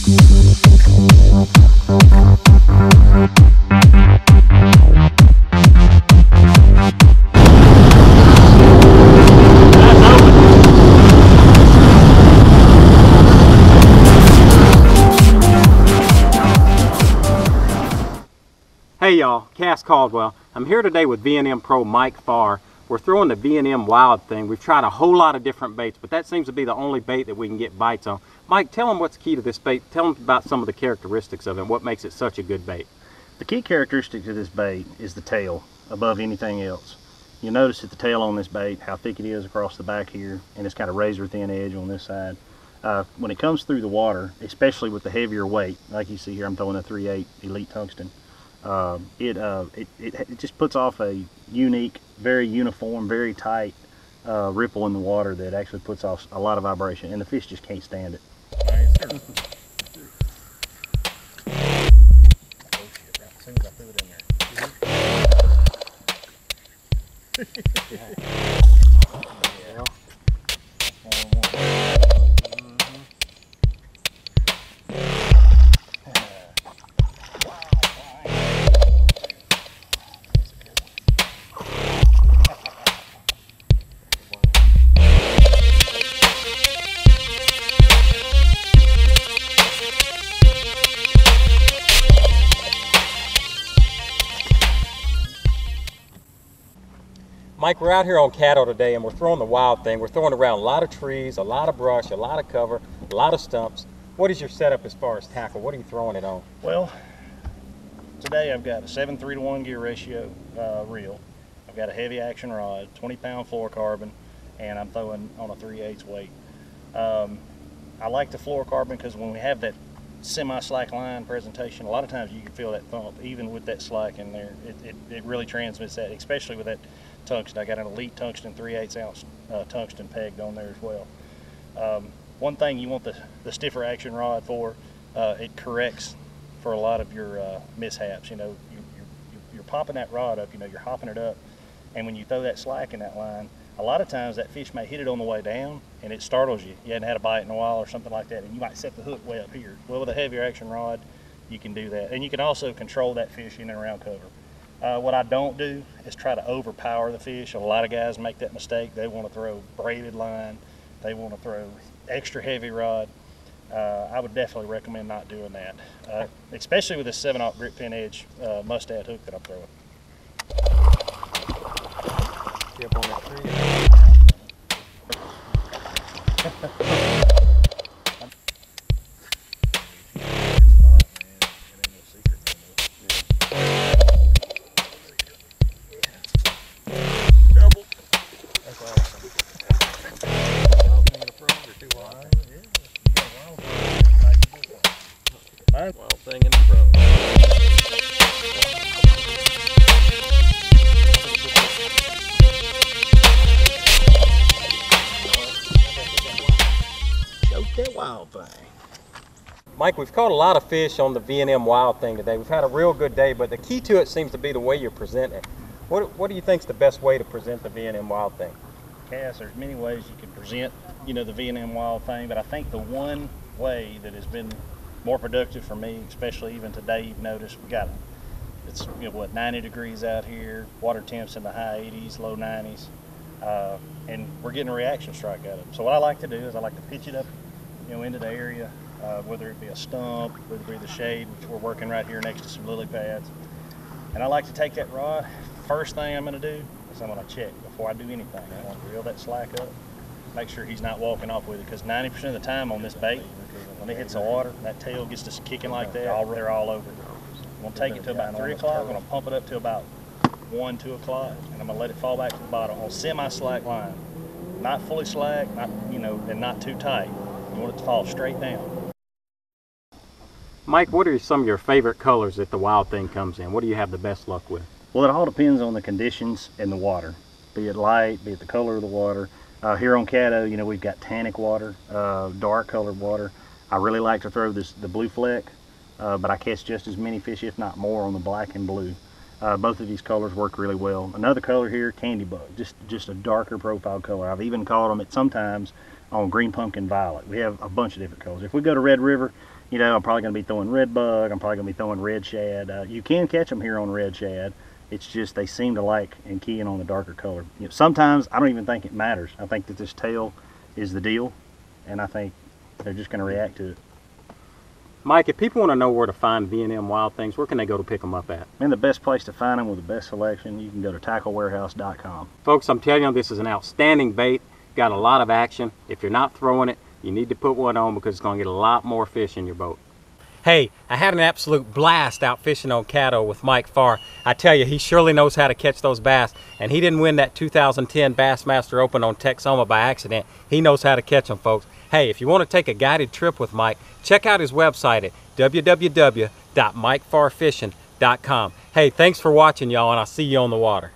Hey y'all, Cass Caldwell. I'm here today with V&M Pro Mike Farr. We're throwing the V&M Wild thing. We've tried a whole lot of different baits, but that seems to be the only bait that we can get bites on. Mike, tell them what's key to this bait. Tell them about some of the characteristics of it and what makes it such a good bait. The key characteristic of this bait is the tail above anything else. You'll notice at the tail on this bait how thick it is across the back here, and it's got a razor thin edge on this side. When it comes through the water, especially with the heavier weight, like you see here, I'm throwing a 3/8 Elite Tungsten. It just puts off a unique, very uniform, very tight ripple in the water that actually puts off a lot of vibration, and the fish just can't stand it. Mike, we're out here on Caddo today and we're throwing the Wild thing. We're throwing around a lot of trees, a lot of brush, a lot of cover, a lot of stumps. What is your setup as far as tackle? What are you throwing it on? Well, today I've got a 7:3 to 1 gear ratio reel. I've got a heavy action rod, 20-pound fluorocarbon, and I'm throwing on a 3/8 weight. I like the fluorocarbon because when we have that semi-slack line presentation, a lot of times you can feel that thump even with that slack in there. It really transmits that, especially with that tungsten. I got an Elite Tungsten 3/8 ounce tungsten pegged on there as well. One thing you want the stiffer action rod for, it corrects for a lot of your mishaps. You know, you're popping that rod up, you know, you're hopping it up, and when you throw that slack in that line, a lot of times that fish may hit it on the way down and it startles you. You hadn't had a bite in a while or something like that, and you might set the hook way up here. Well, with a heavier action rod, you can do that. And you can also control that fish in and around cover. What I don't do is try to overpower the fish. A lot of guys make that mistake. They want to throw braided line. They want to throw extra heavy rod. I would definitely recommend not doing that, especially with this 7/0 grip pin edge mustad hook that I'm throwing. Up on that tree. Wild thing in the pro. That Wild thing. Mike, we've caught a lot of fish on the V&M Wild thing today. We've had a real good day, but the key to it seems to be the way you present it. What do you think is the best way to present the V&M Wild thing? Cass, there's many ways you can present, you know, the V&M Wild thing, but I think the one way that has been more productive for me, especially even today, you've noticed it's, you know, what, 90 degrees out here, water temps in the high 80s, low 90s, and we're getting a reaction strike out of it. So what I like to do is I like to pitch it up, you know, into the area, whether it be a stump, whether it be the shade, which we're working right here next to some lily pads. And I like to take that rod. First thing I'm going to do is I'm going to check before I do anything. I want to reel that slack up, make sure he's not walking off with it, because 90% of the time on this bait, when it hits the water, that tail gets to kicking like that, they're all over it. I'm going to take it to about 3 o'clock. I'm going to pump it up to about 1, 2 o'clock, and I'm going to let it fall back to the bottom on semi-slack line. Not fully slack, not, you know, and not too tight. You want it to fall straight down. Mike, what are some of your favorite colors that the Wild thing comes in? What do you have the best luck with? Well, it all depends on the conditions and the water, be it light, be it the color of the water. Here on Caddo, you know, we've got tannic water, dark colored water. I really like to throw the blue fleck, but I catch just as many fish, if not more, on the black and blue. Both of these colors work really well. Another color here, Candy Bug, just a darker profile color. I've even caught them at sometimes on Green Pumpkin Violet. We have a bunch of different colors. If we go to Red River, you know, I'm probably going to be throwing Red Bug. I'm probably going to be throwing Red Shad. You can catch them here on Red Shad. It's just they seem to like and key in on the darker color. You know, sometimes I don't even think it matters. I think that this tail is the deal, and I think they're just going to react to it. Mike, if people want to know where to find V&M Wild Things, where can they go to pick them up at? And the best place to find them with the best selection, you can go to tacklewarehouse.com. Folks, I'm telling you, this is an outstanding bait. Got a lot of action. If you're not throwing it, you need to put one on because it's going to get a lot more fish in your boat. Hey, I had an absolute blast out fishing on Caddo with Mike Farr. I tell you, he surely knows how to catch those bass, and he didn't win that 2010 Bassmaster Open on Texoma by accident. He knows how to catch them, folks. Hey, if you want to take a guided trip with Mike, check out his website at www.mikefarfishing.com. Hey, thanks for watching, y'all, and I'll see you on the water.